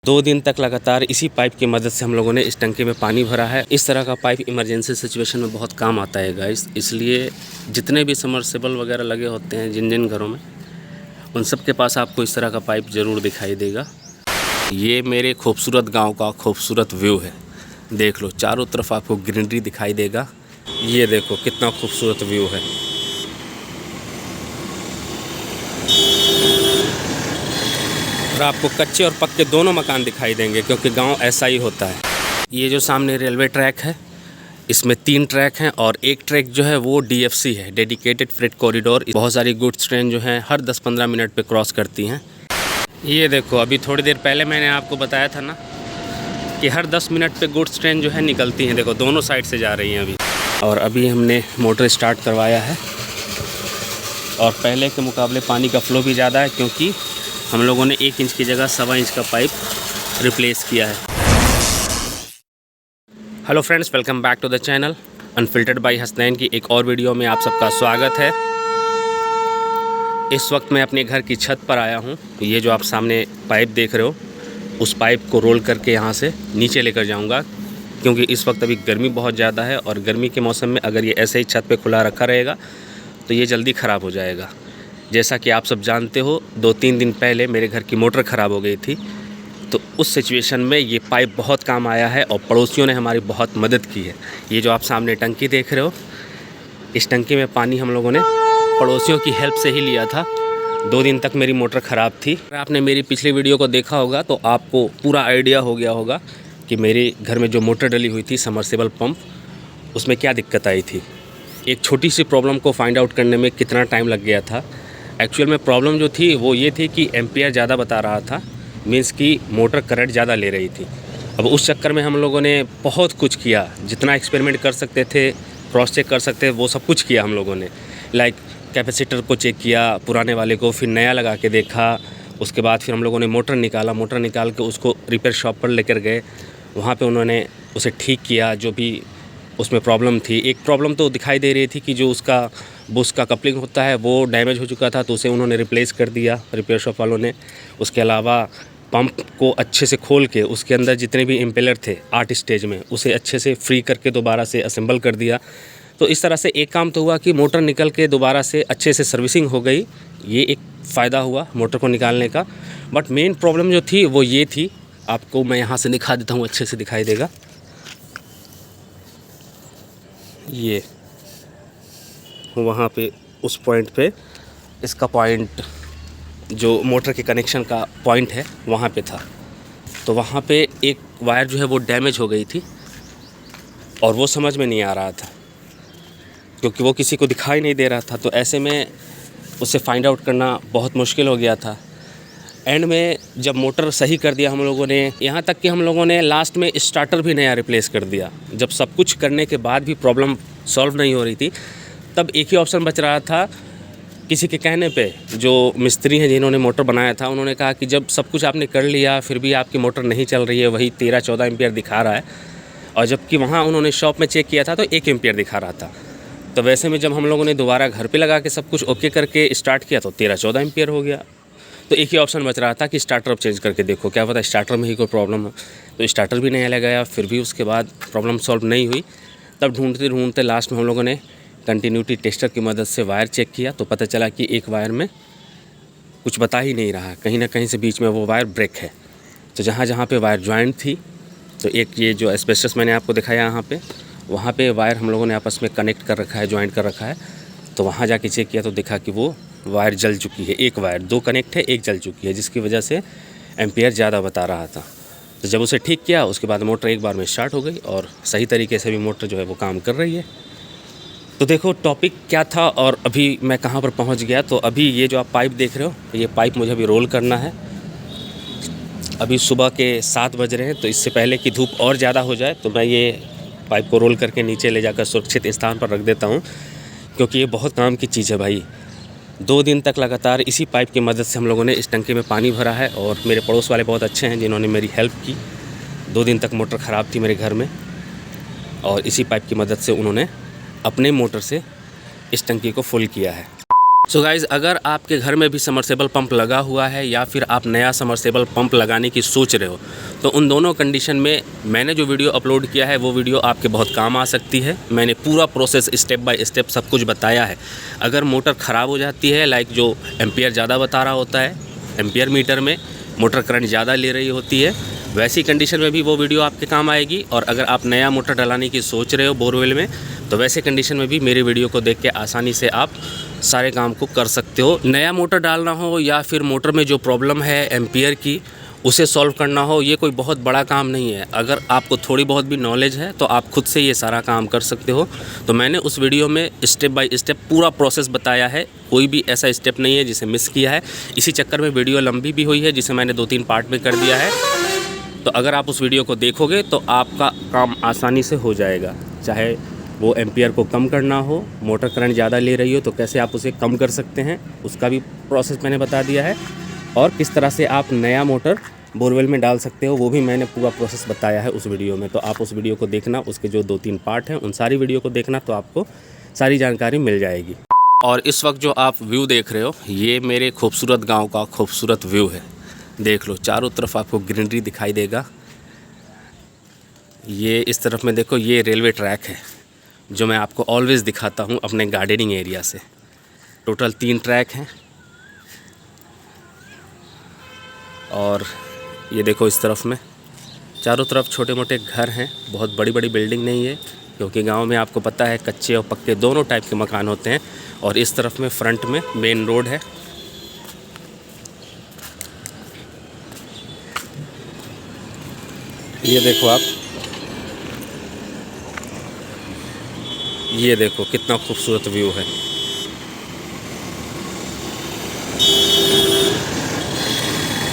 2 दिन तक लगातार इसी पाइप की मदद से हम लोगों ने इस टंकी में पानी भरा है। इस तरह का पाइप इमरजेंसी सिचुएशन में बहुत काम आता है गाइस। इसलिए जितने भी समरसेबल वगैरह लगे होते हैं जिन जिन घरों में, उन सब के पास आपको इस तरह का पाइप ज़रूर दिखाई देगा। ये मेरे खूबसूरत गांव का खूबसूरत व्यू है। देख लो, चारों तरफ आपको ग्रीनरी दिखाई देगा। ये देखो कितना खूबसूरत व्यू है। और आपको कच्चे और पक्के दोनों मकान दिखाई देंगे, क्योंकि गांव ऐसा ही होता है। ये जो सामने रेलवे ट्रैक है, इसमें 3 ट्रैक हैं और एक ट्रैक जो है वो DFC है, डेडिकेटेड फ्रेट कॉरिडोर। बहुत सारी गुड्स ट्रेन जो हैं हर 10-15 मिनट पे क्रॉस करती हैं। ये देखो, अभी थोड़ी देर पहले मैंने आपको बताया था ना कि हर 10 मिनट पे गुड्स ट्रेन जो है निकलती हैं। देखो, दोनों साइड से जा रही हैं अभी। और अभी हमने मोटर स्टार्ट करवाया है और पहले के मुकाबले पानी का फ्लो भी ज़्यादा है, क्योंकि हम लोगों ने 1 इंच की जगह 1.25 इंच का पाइप रिप्लेस किया है। Hello friends, welcome back to the channel unfiltered by Hasnain की एक और वीडियो में आप सबका स्वागत है। इस वक्त मैं अपने घर की छत पर आया हूँ। ये जो आप सामने पाइप देख रहे हो, उस पाइप को रोल करके यहाँ से नीचे लेकर जाऊँगा, क्योंकि इस वक्त अभी गर्मी बहुत ज़्यादा है और गर्मी के मौसम में अगर ये ऐसे ही छत पे खुला रखा रहेगा तो ये जल्दी ख़राब हो जाएगा। जैसा कि आप सब जानते हो, 2-3 दिन पहले मेरे घर की मोटर ख़राब हो गई थी, तो उस सिचुएशन में ये पाइप बहुत काम आया है और पड़ोसियों ने हमारी बहुत मदद की है। ये जो आप सामने टंकी देख रहे हो, इस टंकी में पानी हम लोगों ने पड़ोसियों की हेल्प से ही लिया था। 2 दिन तक मेरी मोटर ख़राब थी। अगर आपने मेरी पिछली वीडियो को देखा होगा तो आपको पूरा आइडिया हो गया होगा कि मेरे घर में जो मोटर डली हुई थी समरसेबल पंप, उसमें क्या दिक्कत आई थी। एक छोटी सी प्रॉब्लम को फाइंड आउट करने में कितना टाइम लग गया था। एक्चुअल में प्रॉब्लम जो थी वो ये थी कि एम्पियर ज़्यादा बता रहा था, मीन्स कि मोटर करंट ज़्यादा ले रही थी। अब उस चक्कर में हम लोगों ने बहुत कुछ किया, जितना एक्सपेरिमेंट कर सकते थे, क्रॉस चेक कर सकते थे, वो सब कुछ किया हम लोगों ने। लाइक कैपेसिटर को चेक किया पुराने वाले को, फिर नया लगा के देखा। उसके बाद फिर हम लोगों ने मोटर निकाल के उसको रिपेयर शॉप पर लेकर गए। वहाँ पे उन्होंने उसे ठीक किया, जो भी उसमें प्रॉब्लम थी। एक प्रॉब्लम तो दिखाई दे रही थी कि जो उसका बुश का कपलिंग होता है वो डैमेज हो चुका था, तो उसे उन्होंने रिप्लेस कर दिया रिपेयर शॉप वालों ने। उसके अलावा पंप को अच्छे से खोल के उसके अंदर जितने भी इम्पेलर थे 8 स्टेज में, उसे अच्छे से फ्री करके दोबारा से असेंबल कर दिया। तो इस तरह से एक काम तो हुआ कि मोटर निकल के दोबारा से अच्छे से सर्विसिंग हो गई। ये एक फ़ायदा हुआ मोटर को निकालने का। बट मेन प्रॉब्लम जो थी वो ये थी, आपको मैं यहाँ से दिखा देता हूँ, अच्छे से दिखाई देगा। ये वहाँ पे उस पॉइंट पे इसका पॉइंट, जो मोटर के कनेक्शन का पॉइंट है, वहाँ पे था। तो वहाँ पे एक वायर जो है वो डैमेज हो गई थी और वो समझ में नहीं आ रहा था, क्योंकि वो किसी को दिखाई नहीं दे रहा था। तो ऐसे में उसे फाइंड आउट करना बहुत मुश्किल हो गया था। एंड में जब मोटर सही कर दिया हम लोगों ने, यहाँ तक कि हम लोगों ने लास्ट में स्टार्टर भी नया रिप्लेस कर दिया। जब सब कुछ करने के बाद भी प्रॉब्लम सॉल्व नहीं हो रही थी, तब एक ही ऑप्शन बच रहा था। किसी के कहने पे जो मिस्त्री हैं जिन्होंने मोटर बनाया था, उन्होंने कहा कि जब सब कुछ आपने कर लिया फिर भी आपकी मोटर नहीं चल रही है, वही 13-14 एम्पियर दिखा रहा है, और जबकि वहाँ उन्होंने शॉप में चेक किया था तो 1 एम्पियर दिखा रहा था। तो वैसे में जब हम लोगों ने दोबारा घर पे लगा के सब कुछ ओके करके स्टार्ट किया तो 13-14 एम्पियर हो गया। तो एक ही ऑप्शन बच रहा था कि स्टार्टर अब चेंज करके देखो, क्या पता स्टार्टर में ही कोई प्रॉब्लम है। तो स्टार्टर भी नया लगाया, फिर भी उसके बाद प्रॉब्लम सॉल्व नहीं हुई। तब ढूंढते ढूंढते लास्ट में हम लोगों ने कंटिन्यूटी टेस्टर की मदद से वायर चेक किया, तो पता चला कि एक वायर में कुछ बता ही नहीं रहा, कहीं ना कहीं से बीच में वो वायर ब्रेक है। तो जहाँ जहाँ पे वायर जॉइंट थी, तो एक ये जो एस्बेस्टस मैंने आपको दिखाया यहाँ पे, वहाँ पे वायर हम लोगों ने आपस में कनेक्ट कर रखा है, जॉइंट कर रखा है। तो वहाँ जाके चेक किया तो देखा कि वो वायर जल चुकी है। एक वायर, 2 कनेक्ट है, एक जल चुकी है, जिसकी वजह से एम्पियर ज़्यादा बता रहा था। तो जब उसे ठीक किया, उसके बाद मोटर एक बार में स्टार्ट हो गई और सही तरीके से भी मोटर जो है वो काम कर रही है। तो देखो टॉपिक क्या था और अभी मैं कहाँ पर पहुँच गया। तो अभी ये जो आप पाइप देख रहे हो, ये पाइप मुझे अभी रोल करना है। अभी सुबह के 7 बज रहे हैं, तो इससे पहले कि धूप और ज़्यादा हो जाए तो मैं ये पाइप को रोल करके नीचे ले जाकर सुरक्षित स्थान पर रख देता हूँ, क्योंकि ये बहुत काम की चीज़ है भाई। 2 दिन तक लगातार इसी पाइप की मदद से हम लोगों ने इस टंकी में पानी भरा है और मेरे पड़ोस वाले बहुत अच्छे हैं जिन्होंने मेरी हेल्प की। 2 दिन तक मोटर ख़राब थी मेरे घर में और इसी पाइप की मदद से उन्होंने अपने मोटर से इस टंकी को फुल किया है। सो गाइज़, अगर आपके घर में भी समरसेबल पंप लगा हुआ है या फिर आप नया समरसेबल पंप लगाने की सोच रहे हो, तो उन दोनों कंडीशन में मैंने जो वीडियो अपलोड किया है वो वीडियो आपके बहुत काम आ सकती है। मैंने पूरा प्रोसेस स्टेप बाय स्टेप सब कुछ बताया है। अगर मोटर ख़राब हो जाती है, लाइक जो एम्पियर ज़्यादा बता रहा होता है, एम्पियर मीटर में मोटर करंट ज़्यादा ले रही होती है, वैसी कंडीशन में भी वो वीडियो आपके काम आएगी। और अगर आप नया मोटर डलाने की सोच रहे हो बोरवेल में, तो वैसे कंडीशन में भी मेरी वीडियो को देख के आसानी से आप सारे काम को कर सकते हो। नया मोटर डालना हो या फिर मोटर में जो प्रॉब्लम है एम्पियर की, उसे सॉल्व करना हो, ये कोई बहुत बड़ा काम नहीं है। अगर आपको थोड़ी बहुत भी नॉलेज है तो आप खुद से ये सारा काम कर सकते हो। तो मैंने उस वीडियो में स्टेप बाय स्टेप पूरा प्रोसेस बताया है, कोई भी ऐसा स्टेप नहीं है जिसे मिस किया है। इसी चक्कर में वीडियो लंबी भी हुई है, जिसे मैंने 2-3 पार्ट में कर दिया है। तो अगर आप उस वीडियो को देखोगे तो आपका काम आसानी से हो जाएगा। चाहे वो एम्पियर को कम करना हो, मोटर करंट ज़्यादा ले रही हो तो कैसे आप उसे कम कर सकते हैं, उसका भी प्रोसेस मैंने बता दिया है। और किस तरह से आप नया मोटर बोरवेल में डाल सकते हो, वो भी मैंने पूरा प्रोसेस बताया है उस वीडियो में। तो आप उस वीडियो को देखना, उसके जो 2-3 पार्ट हैं उन सारी वीडियो को देखना, तो आपको सारी जानकारी मिल जाएगी। और इस वक्त जो आप व्यू देख रहे हो, ये मेरे खूबसूरत गाँव का खूबसूरत व्यू है। देख लो, चारों तरफ आपको ग्रीनरी दिखाई देगा। ये इस तरफ में देखो, ये रेलवे ट्रैक है जो मैं आपको ऑलवेज़ दिखाता हूँ अपने गार्डनिंग एरिया से। टोटल 3 ट्रैक हैं। और ये देखो, इस तरफ में चारों तरफ छोटे मोटे घर हैं, बहुत बड़ी बड़ी बिल्डिंग नहीं है, क्योंकि गांव में आपको पता है कच्चे और पक्के दोनों टाइप के मकान होते हैं। और इस तरफ में फ्रंट में मेन रोड है। ये देखो आप, ये देखो कितना खूबसूरत व्यू है।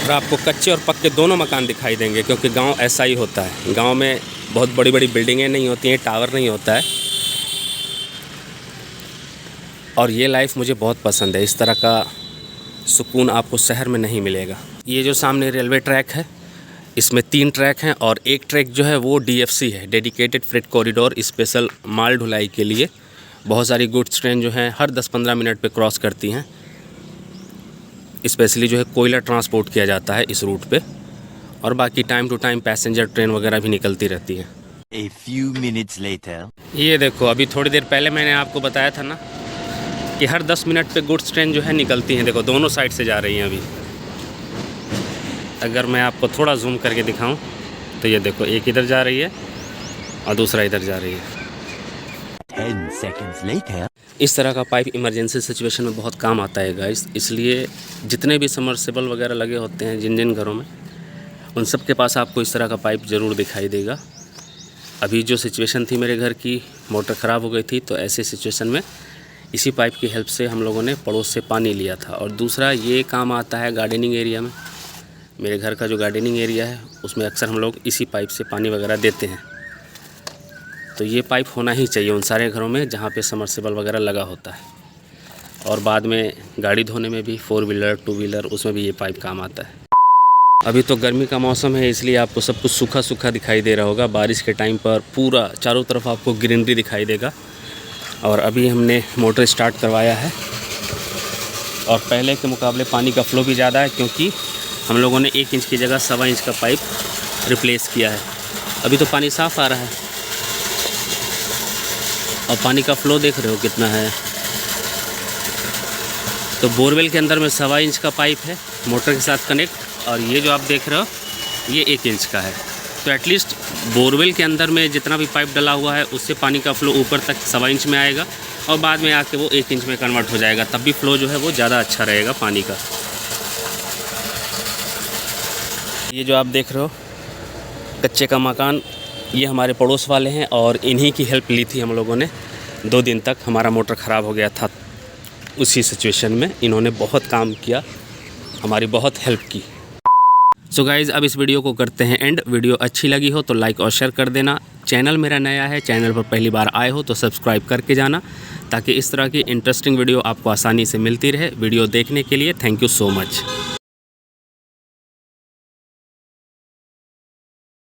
और आपको कच्चे और पक्के दोनों मकान दिखाई देंगे, क्योंकि गांव ऐसा ही होता है। गांव में बहुत बड़ी बड़ी बिल्डिंगें नहीं होती हैं, टावर नहीं होता है। और ये लाइफ मुझे बहुत पसंद है। इस तरह का सुकून आपको शहर में नहीं मिलेगा। ये जो सामने रेलवे ट्रैक है, इसमें 3 ट्रैक हैं और एक ट्रैक जो है वो DFC है, डेडिकेटेड फ्रेट कॉरिडोर, स्पेशल माल ढुलाई के लिए। बहुत सारी गुड्स ट्रेन जो हैं हर 10-15 मिनट पे क्रॉस करती हैं। स्पेशली जो है कोयला ट्रांसपोर्ट किया जाता है इस रूट पे। और बाकी time to time passenger train वगैरह भी निकलती रहती हैं। A few minutes later. ये देखो, अभी थोड़ी देर पहले मैंने आपको बताया था ना कि हर 10 मिनट पे गुड्स ट्रेन जो है निकलती हैं। देखो, दोनों साइड से जा रही हैं अभी। अगर मैं आपको थोड़ा जूम करके दिखाऊं तो ये देखो, एक इधर जा रही है और दूसरा इधर जा रही है। 10 seconds later. इस तरह का पाइप इमरजेंसी सिचुएशन में बहुत काम आता है गाइस। इसलिए जितने भी समरसेबल वगैरह लगे होते हैं जिन जिन घरों में, उन सब के पास आपको इस तरह का पाइप ज़रूर दिखाई देगा। अभी जो सिचुएशन थी मेरे घर की, मोटर ख़राब हो गई थी, तो ऐसे सिचुएशन में इसी पाइप की हेल्प से हम लोगों ने पड़ोस से पानी लिया था। और दूसरा ये काम आता है गार्डनिंग एरिया में। मेरे घर का जो गार्डनिंग एरिया है उसमें अक्सर हम लोग इसी पाइप से पानी वगैरह देते हैं। तो ये पाइप होना ही चाहिए उन सारे घरों में जहाँ पे समरसेबल वगैरह लगा होता है। और बाद में गाड़ी धोने में भी, 4 व्हीलर 2 व्हीलर, उसमें भी ये पाइप काम आता है। अभी तो गर्मी का मौसम है, इसलिए आपको सब कुछ सूखा सूखा दिखाई दे रहा होगा। बारिश के टाइम पर पूरा चारों तरफ आपको ग्रीनरी दिखाई देगा। और अभी हमने मोटर स्टार्ट करवाया है और पहले के मुकाबले पानी का फ़्लो भी ज़्यादा है, क्योंकि हम लोगों ने 1 इंच की जगह 1.25 इंच का पाइप रिप्लेस किया है। अभी तो पानी साफ़ आ रहा है और पानी का फ़्लो देख रहे हो कितना है। तो बोरवेल के अंदर में 1.25 इंच का पाइप है मोटर के साथ कनेक्ट, और ये जो आप देख रहे हो ये 1 इंच का है। तो एटलीस्ट बोरवेल के अंदर में जितना भी पाइप डला हुआ है उससे पानी का फ़्लो ऊपर तक 1.25 इंच में आएगा और बाद में आके वो 1 इंच में कन्वर्ट हो जाएगा। तब भी फ़्लो जो है वो ज़्यादा अच्छा रहेगा पानी का। ये जो आप देख रहे हो कच्चे का मकान, ये हमारे पड़ोस वाले हैं और इन्हीं की हेल्प ली थी हम लोगों ने। 2 दिन तक हमारा मोटर ख़राब हो गया था, उसी सिचुएशन में इन्होंने बहुत काम किया, हमारी बहुत हेल्प की। सो गाइज़, अब इस वीडियो को करते हैं एंड। वीडियो अच्छी लगी हो तो लाइक और शेयर कर देना। चैनल मेरा नया है, चैनल पर पहली बार आए हो तो सब्सक्राइब करके जाना, ताकि इस तरह की इंटरेस्टिंग वीडियो आपको आसानी से मिलती रहे। वीडियो देखने के लिए थैंक यू सो मच।